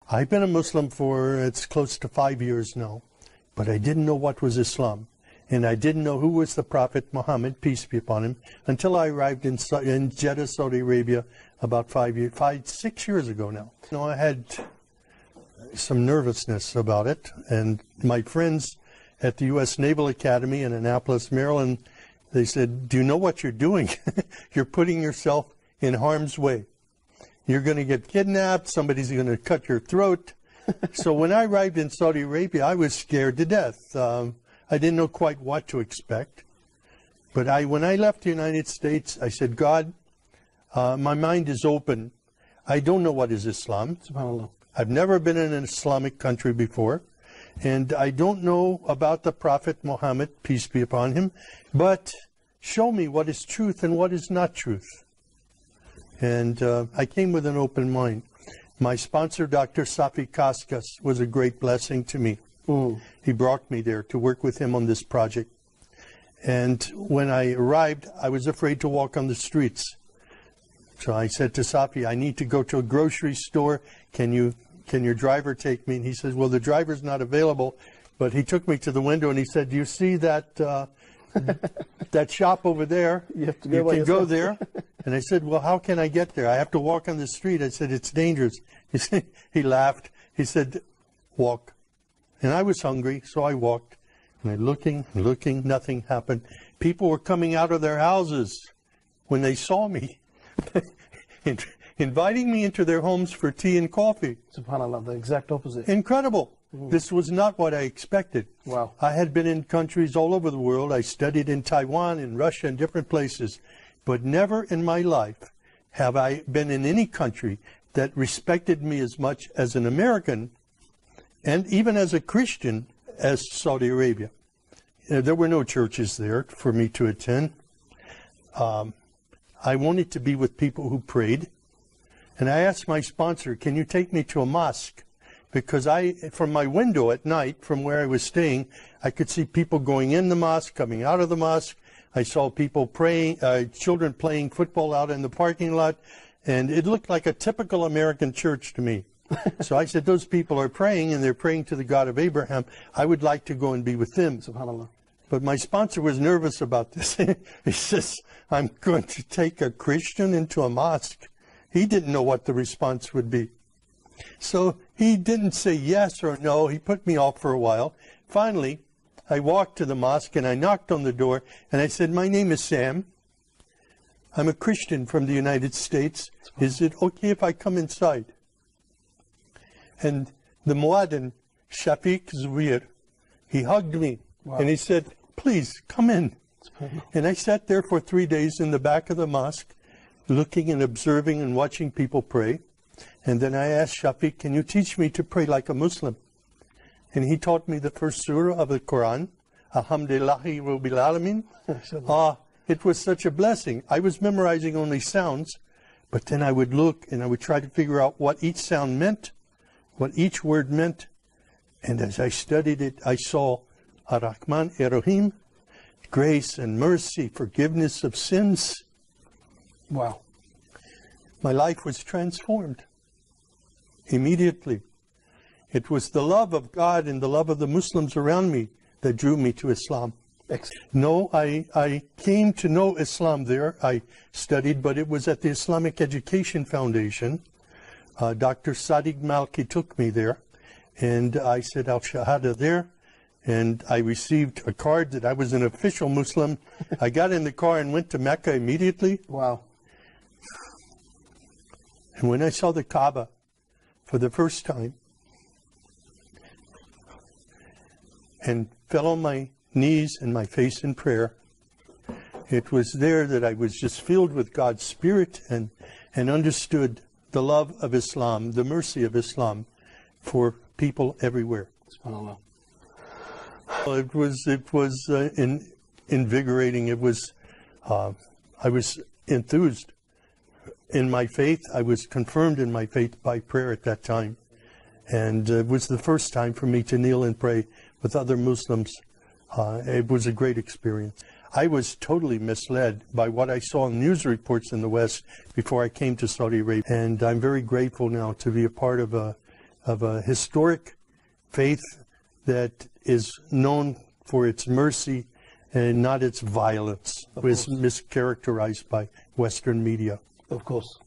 I've been a Muslim for, it's close to 5 years now, but I didn't know what was Islam. And I didn't know who was the Prophet Muhammad, peace be upon him, until I arrived in Jeddah, Saudi Arabia, about 6 years ago now. You know, I had some nervousness about it, and my friends at the U.S. Naval Academy in Annapolis, Maryland, they said, do you know what you're doing? You're putting yourself in harm's way. You're going to get kidnapped, somebody's going to cut your throat. So when I arrived in Saudi Arabia, I was scared to death. I didn't know quite what to expect. But when I left the United States, I said, God, my mind is open. I don't know what is Islam. SubhanAllah. I've never been in an Islamic country before. And I don't know about the Prophet Muhammad, peace be upon him. But show me what is truth and what is not truth. And I came with an open mind. My sponsor, Dr. Safi Kaskas, was a great blessing to me. He brought me there to work with him on this project. And when I arrived, I was afraid to walk on the streets. So I said to Safi, I need to go to a grocery store. Can your driver take me? And he says, well, the driver's not available. But he took me to the window and he said, do you see that that shop over there? You can go there. And I said, well, how can I get there? I have to walk on the street. I said, it's dangerous. He laughed. He said, walk. And I was hungry, so I walked. And I looking, nothing happened. People were coming out of their houses when they saw me, inviting me into their homes for tea and coffee. SubhanAllah, the exact opposite. Incredible. This was not what I expected. Wow. I had been in countries all over the world. I studied in Taiwan, in Russia, and different places. But never in my life have I been in any country that respected me as much as an American, and even as a Christian, as Saudi Arabia. There were no churches there for me to attend. I wanted to be with people who prayed. And I asked my sponsor, can you take me to a mosque? Because from my window at night, from where I was staying, I could see people going in the mosque, coming out of the mosque. I saw people praying, children playing football out in the parking lot. And it looked like a typical American church to me. So I said, those people are praying, and they're praying to the God of Abraham. I would like to go and be with them. SubhanAllah. But my sponsor was nervous about this. He says, I'm going to take a Christian into a mosque. He didn't know what the response would be. So he didn't say yes or no. He put me off for a while. Finally, I walked to the mosque, and I knocked on the door, and I said, my name is Sam. I'm a Christian from the United States. Is it okay if I come inside? And the Muaddin, Shafiq Zubair, he hugged me. Wow. And he said, please, come in. And I sat there for 3 days in the back of the mosque, looking and observing and watching people pray. And then I asked Shafiq, can you teach me to pray like a Muslim? And he taught me the first surah of the Quran, Alhamdulillahi Rabbil Alameen. It was such a blessing. I was memorizing only sounds, but then I would look and I would try to figure out what each sound meant, what each word meant. And as I studied it, I saw Ar-Rahman Ar-Rahim, grace and mercy, forgiveness of sins. Wow. My life was transformed immediately. It was the love of God and the love of the Muslims around me that drew me to Islam. No, I came to know Islam there. I studied, but it was at the Islamic Education Foundation. Dr. Sadiq Malki took me there, and I said Al-Shahada there, and I received a card that I was an official Muslim. I got in the car and went to Mecca immediately. Wow. And when I saw the Kaaba for the first time, and fell on my knees and my face in prayer, it was there that I was just filled with God's Spirit and understood the love of Islam, the mercy of Islam for people everywhere. SubhanAllah. It was invigorating. It was, I was enthused in my faith. I was confirmed in my faith by prayer at that time. And it was the first time for me to kneel and pray with other Muslims. It was a great experience. I was totally misled by what I saw in news reports in the West before I came to Saudi Arabia. And I'm very grateful now to be a part of of a historic faith that is known for its mercy and not its violence, was mischaracterized by Western media. Of course.